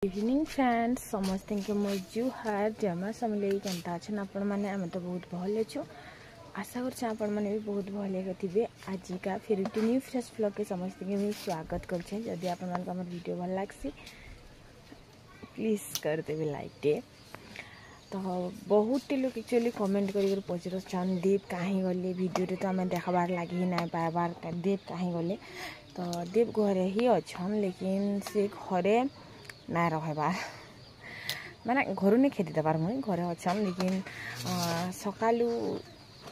Evening friends समस्त के मो जुहार जमा समले केनता अच्छन आपण मैंने आम तो बहुत भल अच्छो आशा कर आपण मैंने भी बहुत भल थे। आज का फिर न्यू फ्रेश ब्लॉग के समस्त के भी स्वागत करछे। जदि आपण मन हमर वीडियो भल लागसी प्लीज कर देबे लाइक टे। तो बहुत लोग एक्चुअली कमेंट कर पचरछन दीप कहीं गले वीडियो तो आम देखाबार लगे ही ना पाबार दीप कहीं गले। तो दीप घरे ही अच्छन लेकिन से घरे ना रहबार माने घर नहीं खेती देवार मुई घरे अच्छन लेकिन सकालू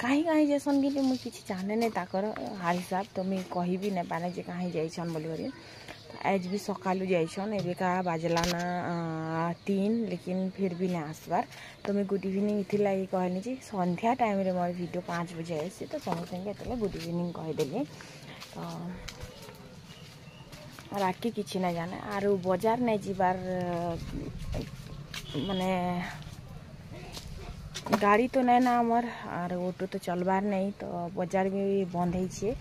कहीं कहीं जैसन कि मुझे किसी जाने नहीं ताकर हाल हिसाब तो मुझे कह भी नहीं पाने जे कहीं जाइछन बोली करी। तो आज भी सकालू जाइछन एबेका बाजला ना 3 लेकिन फिर भी नहीं आसबार। तो मैं गुड इवनिंग इथि लगी कहनी जी संध्या टाइम रे मोर वीडियो 5 बजे आसी तो समस्त गुड इवनिंग कहीदेली। तो राखी किसी ना जाने आर बाजार नहीं जीवार माने गाड़ी तो नहीं ना आमर आर ऑटो तो चलबार नहीं। तो बाजार भी बंद है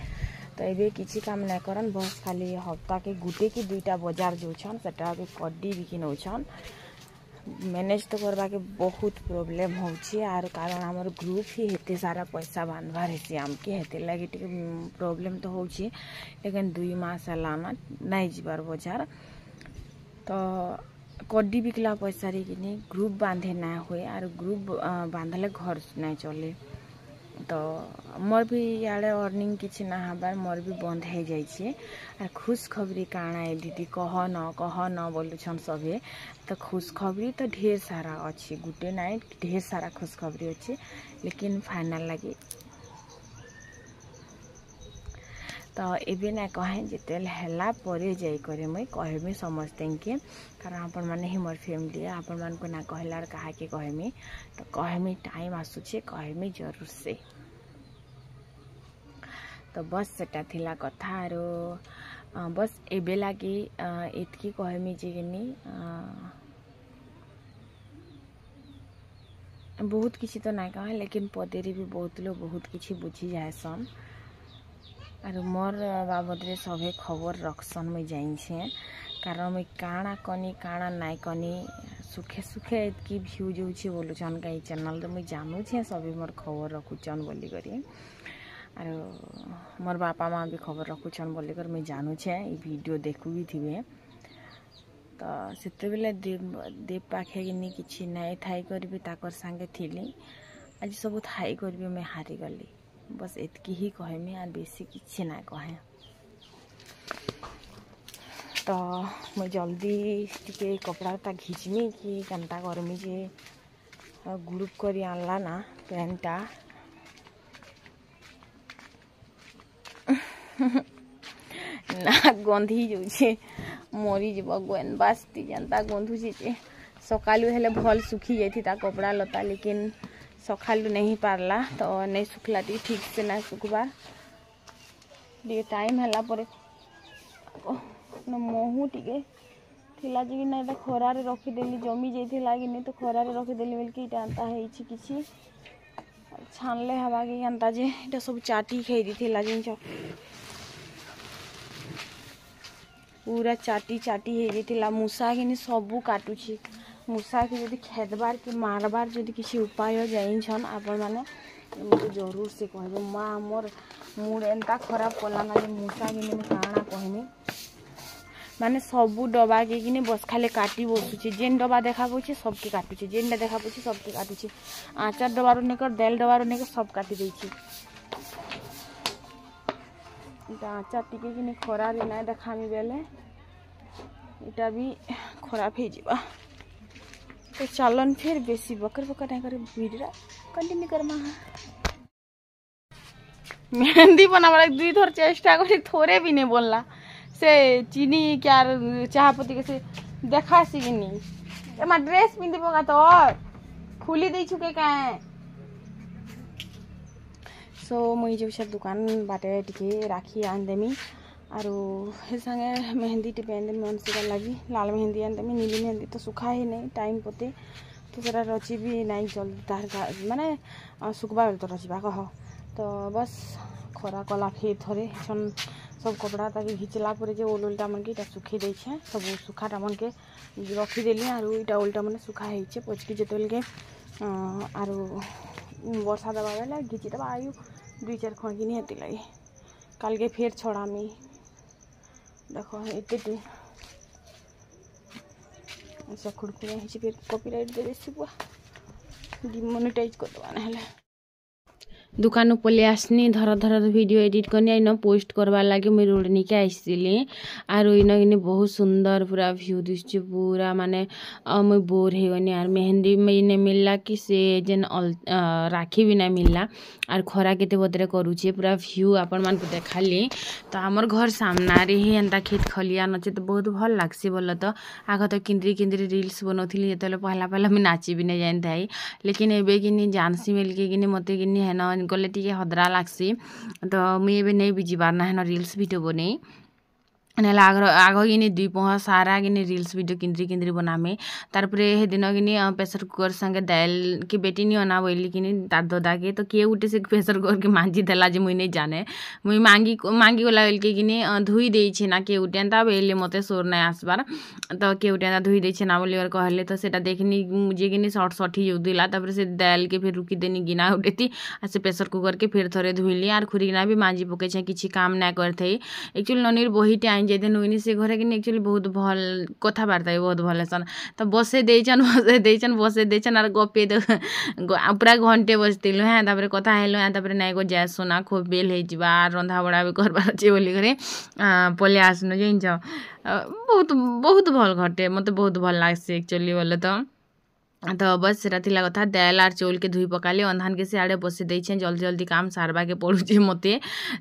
तो ये किसी काम नहीं करन बस खाली हफ्ता के गुटे कि दुईटा बाजार जो सेटा भी कड्डी बिकी नौछन मैनेज तो करवा के बहुत प्रॉब्लम होची। आर कारण हमर ग्रुप ही हेते सारा पैसा बांधवार हेसी आमके हेते लगे टिके प्रॉब्लम तो होची लेकिन 2 मास लाना नहीं जीवार बाजार। तो कड्डी बिकला पैसा रे कि ग्रुप बांधे ना हुए आर ग्रुप बांधले घर नहीं चले। तो मोर भी याडे अर्निंग किसी ना हबार मोर भी बंद हो जाइए। आर खुश खबरी काना है दीदी कह न बोलुछन सभे। तो खुश खबरी तो ढेर सारा अच्छी गुटे नाइट ढेर सारा खुश खबरी अच्छी लेकिन फाइनल लगे तो एबे ना कहें जितेल हैला परे जाई करे मुई कहमी समस्त के कारण आपण माने ही मोर फैमिली आपण मान को ना कहलार कहा के कहमी। तो कहमी टाइम आसुचे कहमी जरूर से। तो बस सेटा थिला कथा आरो बस एबे लागी एतकी कहमी जे कि बहुत किसी तो ना कहे लेकिन पदेरी भी बहुत लोग बहुत किसी बुझी जाएसन और मोर बाबद रे सभे खबर रखसन मुई जाइछे कारण मुई काना कनी काना नाई कनी सुखे सुखे एतकी व्यू जोछे बोलुछन कई चैनल तो मुई जानू छे सभी मोर खबर रखुछन बोली करी और मोर बापा माँ भी खबर रखुछन बोली कर मुई जानू छे ई वीडियो देखु भी थिबे। तो सेते बेले देव पाखे कि किछि नाई थाई करबी ताकर संगे थिली आज सब थाई करबी मैं हारी गली बस एतकी ही कहमी आर बेसी किछि ना कहे। तो मैं जल्दी टिके कपड़ा घिचमी कि केनता करमी जे ग्रुप करी आनला ना पैंटा ना गंधी जाऊे मरी जीव गोन बास्ती जनता गंधुची जे सकालू हेले भल सुखी जाती कपड़ा लता लेकिन सकालू नहीं पारला तो नहीं सुखला ठीक से ना सुखबा टाइम है पर महू टे थिला जे ना खरार रखीदेली जमी जाइला कि नहीं तो खरार रखीदेली बोलिकी एंता किसी छानले हवा कि एंता जे इटा सब चाटी खाई दी जिन पूरा चाटी चाटी हो मूसा कि सबू काटुची मूसा के जदि खेदबार कि मारबार जदि किसी उपाय जाइन आपण माने मुझे जरूर से कहबे माँ मोर मूड एंता खराब कला ना मूसा कि काना कहमी माने सबू डबा के कि बस खाली काटी बसुचे जेन डबा देखा पड़े सबके काटुचे जेन देखा पड़े सबके काटुचे आचार डबार नेकर देल डबार नेकर सब काटी देछि। आचार टिके कि खरा रे ना देखामी बेले इटा भी खराब हो जावा। तो चलन फिर बेसी बकर बकर नहीं करे वीडियो कंटिन्यू करमा मेहंदी बनावा 2 थर चेष्टा करी थोड़े भी नहीं बोलला से चीनी क्या चाहपत्ती के से देखा सिगनी एमा ड्रेस पिंदी पका तो खुली दे छुके काए। सो मुई जो से दुकान बाटे टिके राखी आन देमी आरो हे संगे मेहंदी टिपे आन देमी मनसिका लगी लाल मेहंदी आन देमी नीली मेहंदी तो सुखा ही नहीं टाइम पते तो सेटा रची भी नहीं जल्दी तार माने सुखबा तो रचबा कह। तो बस खरा कला फिर थरे छन सब कपड़ा ताकि घिचला पर जे ओलटा मन के सुखी दे सब सुखाटा मन के रखीदेली आरो इटा ओलटा मन सुखा है पचकी जितेल के आरो वर्षा दबा बेले घिची दबा आयु 2-4 खण कि हेती लगे कल के फिर छड़ामी देखो एते ऐसा खुड़खुड़ा है फिर कॉपीराइट दे देसी पुआ डिमोनेटाइज कर दवा ना दुकान पलि आसनी धर धर वीडियो एडिट करनी इन पोस्ट करवार लगे मुझे रोड निके आसली आर इन बहुत सुंदर पूरा व्यू दिशे पूरा माने मुझे बोर हो गनी आर मेहंदी में नहीं मिलला कि से जेन राखी भी नहीं मिलला आर खरा केते बदरे करूचे पूरा व्यू आपण मान को देखाली तो आमर घर सामना रे ही एंता खेत खलियान अच्छे तो बहुत भल लागसी बोल तो आग तो किंद्री किंद्री रील्स बनौली जो पहला पहला मुझे नाची भी नहीं जानी थाई लेकिन एबे कि जानसी मिलके कि मत कि हेन गले टी हदरा लागसी तो मुझे नहीं भी जीवार ना हेन रील्स भिडियो बने नाले आग कि 2 पह सारा कि रील्स वीडियो किंद्री किंद्री बनामे तारपरे हे दिन कि प्रेसर कुकर संगे दाल की बेटी नहीं अना बोली कि तार ददा के तो किए उठे से प्रेसर कुकर के मांझी देला जे मुई नहीं जाने मुई मांगी गला बोल के धुई देछे ना किए उठे एंता बेले मते सोर नहीं आसबार तो किए उठे एंता धुई देछे ना बोली कहले तो सेटा देखनी मुझे कि शॉर्ट शॉर्ट ही जोदिला तापर से दाल के फिर रुकी देनी गिना उठेती आ से प्रेसर कुकर के फिर थोड़े धुईली आर खुरीना भी मांझी पके किसी काम ना करते एक्चुअली ननीर बही टाइम जेदे नुइनी से घरे कि एक्चुअली बहुत भल कथबार्ता भी बहुत भल सन तो बसे देचन और गपे पूरा घंटे बसलु हाँ तापर कथा हेलु हाँ तापर नाई जाए सुना खूब बेल हो रंधा बड़ा भी करबार अच्छे बोली करे पलि आसनु जान बहुत बहुत भल घटे मत बहुत भल लागसी एक्चुअली बोले तो बस सेटा थिला कथा दाल आर चौल के धुई पकाली अंधान के सियाड़े बसे देछे जल्दी जल्दी काम सारबा के पड़ुचे मते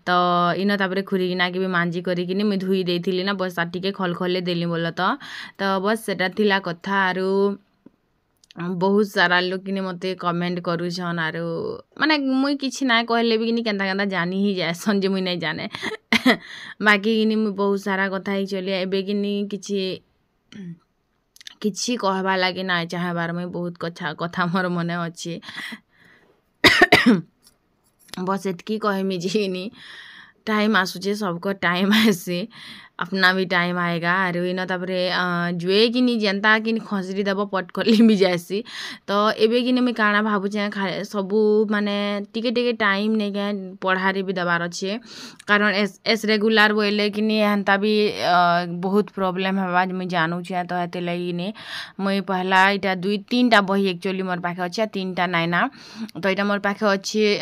तो इन तापर खुरीना के भी मांझी करिकिनी मुई धुई देथिली ना बस टिके खलखले देली बोल तो बस सेटा थिला कथा आरो बहुत सारा लोग कि मते कमेंट करूछन आरो माने मुई किछि ना कहले भी कि केंता केंता जानी ही जाएसन जे मुई नहीं जाने बाकी कि मुई बहुत सारा कथा ही चली एबे कि किछि कहबा लगे ना चाहबार मुई बहुत कथा मोर मने अच्छे बस एतकी कहमी जी टाइम आसुचे सबको टाइम आसे अपना भी टाइम आएगा आरो इन तापरे जुए कि जेनता कि खसरी दब पट कली भी जासी तो एबे कि मुझे काना भावुचे सबू माने टिके टिके टाइम नहीं क्या पढ़ारे भी दबार अच्छे कारण एस रेगुलर बोले कि हेन्ता भी बहुत प्रॉब्लम है मुझे जानूचे तो ये लगे मुई पहला इटा 2-3टा बही एक्चुअली मोर पाखे अच्छे 3टा नाइना तो यहाँ मोर पाखे अच्छे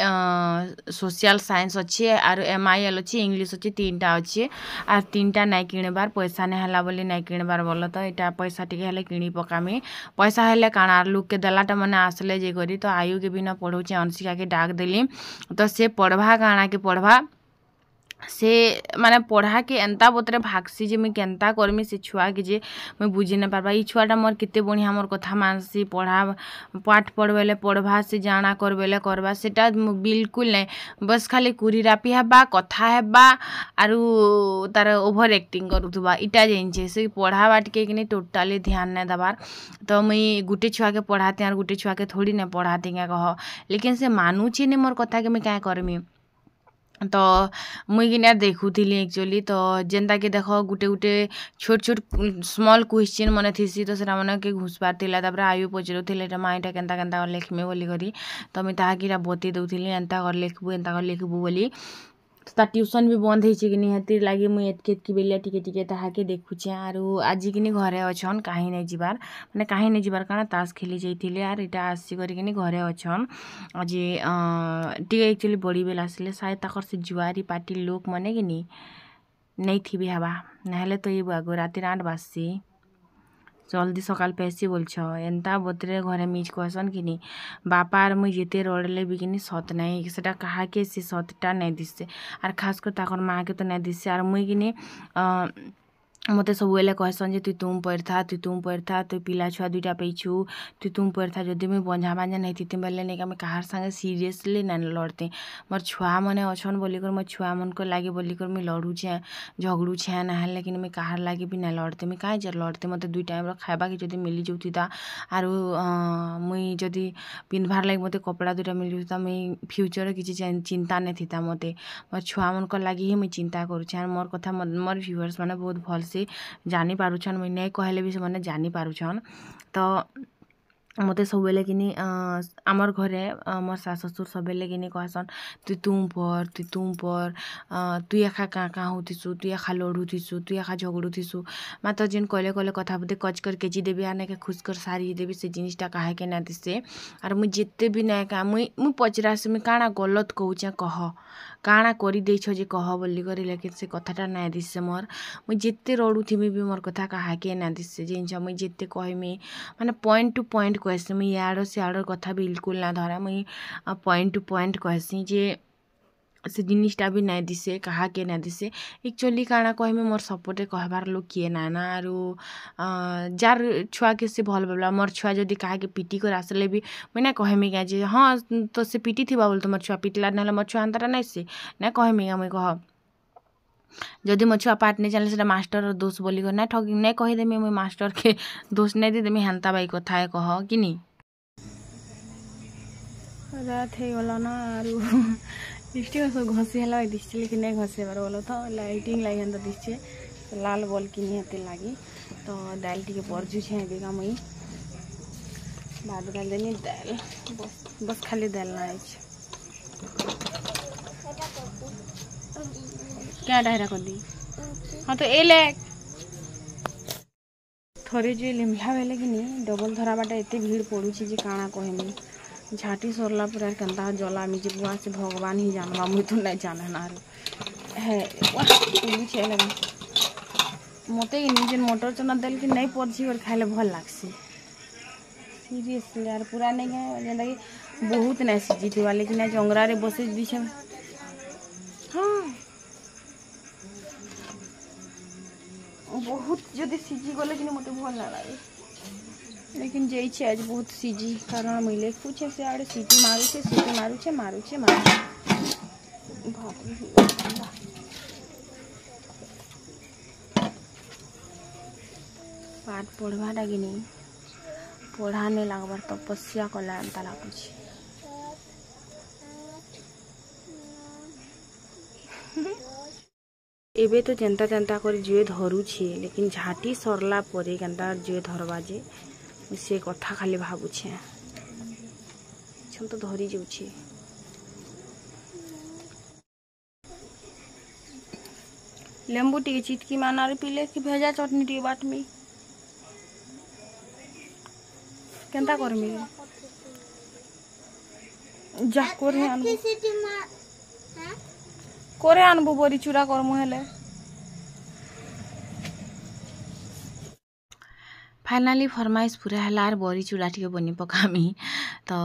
सोशल साइंस अच्छे आर MIL अच्छे इंग्लिश अच्छे 3टा अच्छे आर 3टा नहीं किणबार पैसा नहीं है बोली नहीं किणबार बोल तो यहाँ पैसा टे किणी पकामी पैसा हेल्ले काଣା लोग के देलाटा मैंने आसले जे करी तो आयु के भी न पढ़ौचे अंशिका के डाक देली तो से पढ़वा काଣା के पढ़वा से माने पढ़ा के एंता बतरे भागसी जे मुझे केन्ता करमी से छुआ के जे मुझे बुझी नहीं पारबा ई छुआटा मोर केते बढ़िया मोर कथा मानसी पढ़ा पाठ पढ़वेले पढ़वा से जाना करवेले करवा सेटा बिल्कुल नहीं बस खाली कुरीरापी हेबा कथा हेबा आरु तार ओभर एक्टिंग करुथुबा इटा जाइछे से पढ़ावा टिके कि टोटाली ध्यान नहीं दबार तो मुई गुटे छुआ के पढ़ाते और गुटे छुआ के थोड़ी नहीं पढ़ाते क्या कह लेकिन से मानुची नहीं मोर कथा के मुझे क्या करमी तो मुई कि देखुली एक्चुअली तो जेनता कि देख गुटे गुटे छोट छोट स्मॉल क्वेश्चन मन थी तो सेटा मन के घुसबार थिला तापर आयु पचरुथिले माँ इटा केन्ता केन्ता लिखमे बोली करी तो मुई ताहा बतई दउथिली एंता कर लिखबू एंता कर लिखबू बोली ता ट्यूशन भी बंद होइछे कि हेतिर लागी मुई एतके बेलिया टिके टिके ताहाके देखुचे आरु आज कि घरे अछन कहीं नहीं जीवार माने कहीं नहीं जीवार कारण तास खेली जाइथिले आर इटा आसी करिकिनी घरे अछन आज टिके एक्चुअली बड़ी बेला आसिले शायद ताकर से जुआरी पार्टी लोक मने कि नहीं थी हवा नहले तो ये आगो राति 8 बाजसी जल्दी सकाल पैसी बोल एंता बतरे घरे मिज कहसन कि बापा और मुझे जेते रड़ले भी कि सत नहीं सेटा कहा के से सतटा नहीं दिसे और खास कर ताकर माँ के तो नहीं दिसे और मुई कि मते सबुले कहसन जे तुम पढ़ा तु पिला छुआ दुईटा पेछु तुम पढ़ा जदि मुई बंझा बांझा नहीं थी बेले नहीं कि कहार संगे सीरियसली नहीं लड़ते मोर छुआ मैंने अच्छन बोलिकर मोर छुआ मन को लगे बोलिकर मुई लड़ुछे झगड़ुछे ना लेकिन मुई कहार लगे भी नहीं लड़ते मुई कहीं जर लड़ते मते 2 टाइम खाइबा के जदि मिली जाता आरु मुई जदि पिंधबार लगे मते कपड़ा 2टा मिली जाता मुई फ्यूचर किसी चिंता नहीं थी मते मोर छुआ मन को लगे ही मुई चिंता करुछे मोर कथा मोर व्यूअर्स मैंने बहुत भल से जानी पारुछन मुई नहीं कहले भी से जानी पारुछन तो मते सबले किनी आमर घरे मोर सास ससुर सबले किनी कहसन तुम पर तु एखा का होतिसु तु एखा लड़ुथिसु तु एखा झगड़ुथिसु मात्र जिन कहले कहले कथा बदे कच कर केजी देबी आने के खुश कर सारी देबी से जिनिसटा काहे के ना दिसे आर मुई जेते भी ना का मुई पचरासे मुई काना गलत कहूचे कह काना करी देछ जे कह बोली करी लेकिन से कथाटा ना दिसे मोर मुई जेते रड़ुथिबी भी मोर कथा काहे के ना दिसे जिनछ मुई जेते कहमी माने पॉइंट टू पॉइंट कहसी मुई याडो से आडो कथा बिल्कुल ना धरा मुई पॉइंट टू पॉइंट कहसी जे से जिनिसटा भी नहीं दिसे कहा के ना दिसे एक्चुअली काना कहमी मोर सपोर्टे कहबार लोग किए ना ना आरु जार छुआ के से भल भावला मोर छुआ जदि कहा के पिटी कर आसले भी मुई ना कहमी क्या जे हाँ तो से पिटी थी बोल तो मोर छुआ पिटला ना मोर छुआ अंतरा नहीं से ना कहमी मुई कह जदि मो छुआ पाठ नहीं चले से मास्टर दोष बोली कर ना ठगी नहीं कहीदेमी मुई मास्टर के दोष नहीं देदेमी हेन्ता बाई कथा कह कि रात हो गला ना आरु लिपस्टिक सब घसी है दिशे लेकिन नहीं घसेबार बोलो तो लाइटिंग लगे हेन्ता दिशे लाल बल किनी हेते लगी तो दाल टी परजुछे एबिका मुई भात गाल देनी दाल बस खाली दाल ना क्या डायरा कर दी हाँ तो ए ले थोड़े जो लिमला बेले कि डबल धरा बाटा एत भीड़ पड़ू जे काना कहमी झाटी सरला पूरा केन्ता जला मिजी बुआ से भगवान ही जानवा मुई तो नहीं जाने ना है मत निजे मटर चना दाल कि नहीं पड़सी और खाइले भल लगसी सीरियसली यार पूरा नहीं जेनता कि बहुत नहीं सीझी थी लेकिन जंगरा रे बसे दीछे हाँ बहुत जदि सीझी गले कि मत भल ना लगे लेकिन जाइए आज बहुत सीझी कारण मिले कुछ से आड़े सीटी मारुछे पाठ पढ़वाटा कि नहीं पढ़ा नहीं लगबार तपस्या कला एंता लगुच एबे तो जेंता तेंता कर जुए धरुछे लेकिन झाटी सरला परे केंता जुए धरवा जे से कथा खाली भावुछे तो धरी जाऊे लेंबू टी चिटकी माना पीले कि भेजा चटनी टी बाटमी केंता करमी जा करे आनबू बरी चूड़ा करमु हेले फाइनाली फरमाइश पूरा है आर बरी चूड़ा टी बनी पकामी तो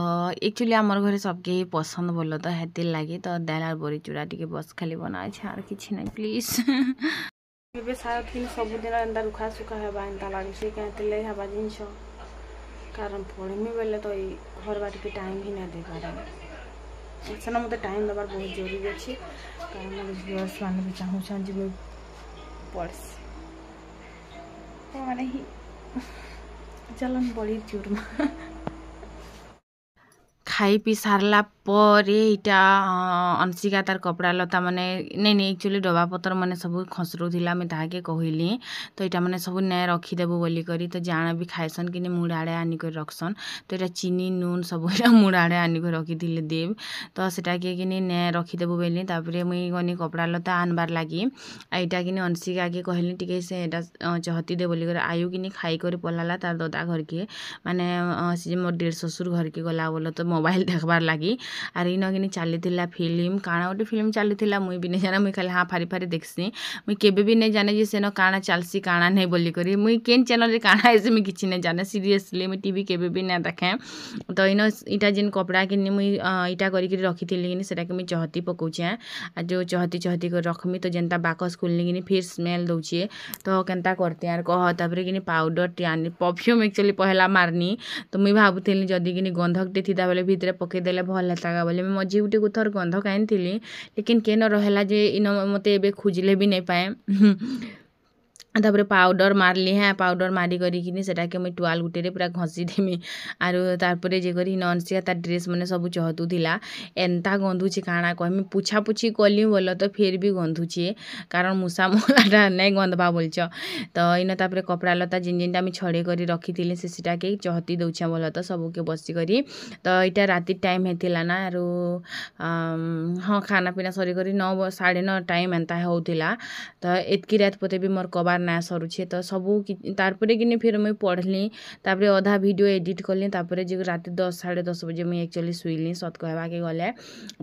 एक्चुअली आमर घरे सबके पसंद बोल तो हेती लगे तो दाल और बरी चूड़ा टी बस खाली बना आर कि नहीं प्लीज ए शायद कि सबुदिन एंता रुखा सुखा हेबा एंता लगे कहते हेबा जिनस कारण पढ़मी बेले तो घर बार के टाइम ही नहीं दे पारे सेना मत टाइम देवार बहुत जरूरी अच्छे कारण मोर व्यूअर्स मैंने भी चाहूँ जी पढ़स मैंने ही चलन बड़ी चूरमा खाई पी सारला परे इटा अंशिका तार कपड़ा लता माने नहीं एक्चुअली डबा पतर माने सब खसरुला मैं ताके कहली तो यहाँ मैंने सब नहीं रखीदेबू बोली करी तो जाना भी खाएसन कि मुड़ आड़े आनिक रखसन तो यहाँ चीनी नून सब मुड़ आड़े आनिक रखी देव तो सेटा कि नहीं रखीदेबू बोली तापर मुई गनी कपड़ा लता आनबार लगी यहाँ कि अंशिका के कहली टी से चहती दे बोली आयु कि खाई कर पलाला तार दादा घर के माने मोर डेढ़ ससुर घर के गला बोल तो मोबाइल देखबार लगी आर इन कि चली फिल्म काଣା गोटे फिल्म चली मुई भी नहीं जाना मुई खाली हाँ फारी फारी देखसी मुई केबे भी नहीं जाने जे सेन काଣା चलसी काଣା नहीं बोली करी मुई केन चैनल रे काଣା ऐसे मुई किछि नहीं जाने सीरियसली मुई टीवी केबे भी नहीं देखे तो इन इटा जेन कपड़ा कि मुई इटा करिक रखी कि सेटा कि मुई चहती पकाउछे आ जो चहती चहती कर रखमी तो जेनता बाकस खुलनी कि फिर स्मेल दौचे तो केनता करते यार कह तापर कि पाउडर टे आनी परफ्यूम एक्चुअली पहला मारनी तो मुई भाबुଥିଲି जदि कि गंधकटे थिता बेले भितरे पकईदेले भल हेता बोले मुई मझी गुटे थर गंधक आनी लेकिन केन रहा जे इन मते एबे खोजले भी नहीं पाए तापर पाउडर मारली हाँ पाउडर मारी करी सेटा के मुई टुआल गुटे पूरा घसी देमी आरो तारपरे जे करी ननसिया ता ड्रेस मैंने सब चहतुला एंता गंधुचे काଣା कहमी पुछा पुछी कली बोल तो फिर भी गंधुचे कारण मूसा मुलाटा नहीं गंधवा बोलछ तो इन तापर कपड़ा लता जिन जिनटा मुई छड़े करी रखी से सीटा के चहती दौछे बोल तो सबके बसी करी तो यहाँ राति टाइम होता ना आरो हाँ खाना पीना सरी करी 9 साढ़े 9 टाइम एंता होता तो एतकी रात पते भी मोर कबार ना सरुछे तो सबू तारपरे कि फिर मुई पढ़ली तापरे अधा वीडियो एडिट कली तापरे जे राति 10 साढ़े 10 बजे मुई एक्चुअली शुइली सत कहवा के गले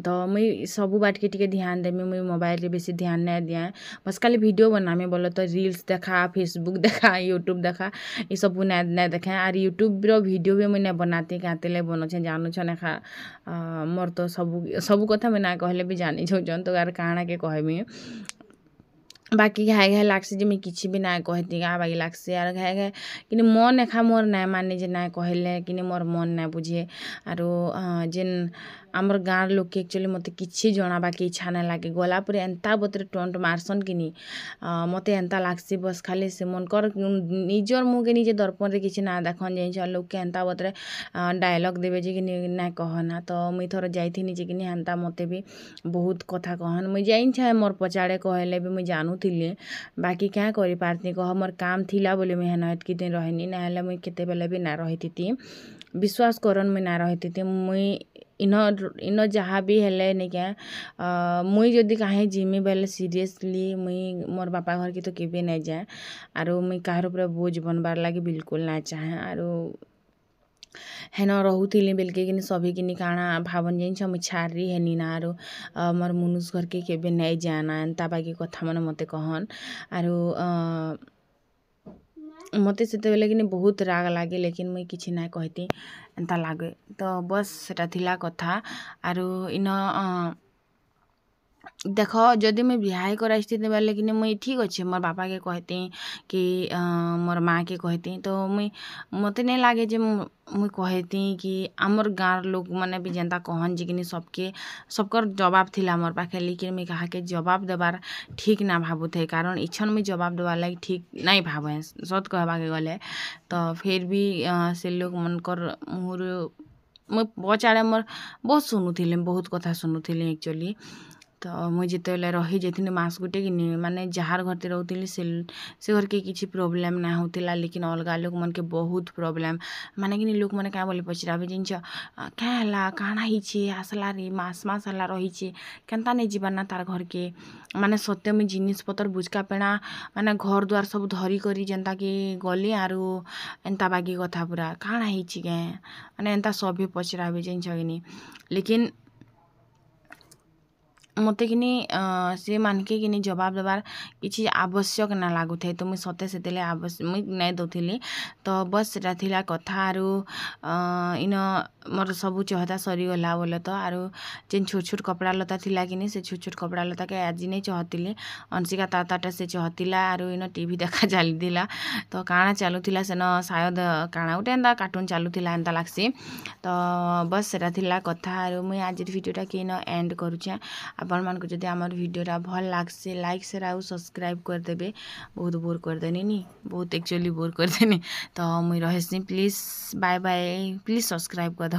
तो मुई सबू बाट के ध्यान देमी मुई मोबाइल रे बेसी ध्यान नहीं दिए बस खाली वीडियो बनामी बोलो तो रील्स देखा फेसबुक देखा यूट्यूब देखा ये सब नहीं देखे आर यूट्यूब रो वीडियो भी मुई नहीं बनाती क्या बनछे जानूछ नेखा मोर तो सबू कथा मुई ना कहले भी जानी छौन तो यार काଣା के कहमी बाकी घाए घाए लागसी जे मैं किसी भी ना कहती गा बाकी लागसी आर घाए घाए कि मन एखा मोर ना माने जे ना कहले कि मोर मन ना बुझे आरो जेन आमर गाँव लोग के एक्चुअली मत किसी जनाबा के इच्छा ना लगे गला पर एंता बतरे टंट मारसन कि मत एंता लागसी बस खाली से मन कर निजर मुँह के निजे दर्पण रे किसी ना देखन जाइन लोग के एंता बतरे डायलॉग देवे जे कि ना कहना तो मुई थोड़ा जाइथिनी जे कि एंता मते भी बहुत कथा कहन मुई जाइन छे मोर पचाड़े कहले भी मुई जानू थिली बाकी क्या करि पारती कह मोर काम थिला बोले मुई हेन एतकी दिन रहनी ना हेले मुई केते बेले भी ना रहिती विश्वास करन मुई ना रहिती मुई इन जहाँ भी हेले नहीं क्या मुई जदि कहीं जिमी बेले सीरियसली मुई मोर बापा घर की तो केबे नहीं जाए आरो मुई काହାର पूरा बोझ बनबार लगे बिल्कुल ना चाहे आरो हेन रोली बेलके कि सभी कि काଣା भावन जाइन मुई छाड़ी हेनी ना आरो मोर मुनुष घर के केबे नहीं जाना एंता बाकी कथा मन मते कहन आरो मते से बेले कि बहुत राग लगे लेकिन मुई किछि ना कहती एंता लगे तो बस सेटा थिला कथा आरो इन देख जदि मुई बिहाई कराइती बेले कि मुई ठीक अच्छे मोर बापा के कहती कि मोर माँ के कहती तो मुई मते नहीं लगे जे मुई कहती कि आमर गाँव लोग मैंने भी जेनता कहन जे कि सबकर जवाब थिला मोर पाखे लेकिन मुई कहा के जवाब देबार ठीक ना भाबु थे कारण इच्छन मुई जवाब देवार लगे ठीक नहीं भावे सत कहवा के गले तो फिर भी से लोग मनकर मोर मुई पचाड़े मोर बहुत शुणुली बहुत कथा शुणुली एक्चुअली तो मुई जिते रही जाती मास गुटे कि माने जार घर रोली से घर के किसी प्रोब्लेम ना होता लेकिन अलग लोग मन के बहुत प्रोब्लेम माने कि लोक मैंने क्या बोले पचराबे जिनछ क्या है काଣା ही आसला रे मास मास हला रही केनता नहीं जीवार ना तार घर के माने सत्य मुई जिनिस पतर बुझका पेणा माने घर द्वार सब धरी करी जेनता कि गली आरो एंता बाकी कथा पूरा काଣା ही के माने एंता सभी पचराबे जिनछ कि लेकिन मते कि सी मानके कि जवाब देवार किसी आवश्यक ना लागू थे तो मुई सते से आवश्यक मुई नहीं दौली तो बस सेटा थिला कथा आरो इन मोर सबू चहता सरीगला बोले तो आरो जेन छोट छोट कपड़ा लता थिला कि से छोट छोट कपड़ा लता के आज नहीं चहतिली अंशिका ताता से चहतिला आरो इन टीवी देखा चलीला तो काଣା चलुला सेन शायद काଣା गोटे एंता कार्टून चलुला एंता लागसी तो बस सेटा थिला कथा आरो मुई आज भिडियोटा कि एंड करुचे आपण मान को जदि आमर वीडियोटा भल लागसे लाइक शेयर आउ सब्सक्राइब करदेबे बहुत बोर करदेनी नी बहुत एक्चुअली बोर करदेनी तो मुई रहेसी please bye bye please subscribe कर दो।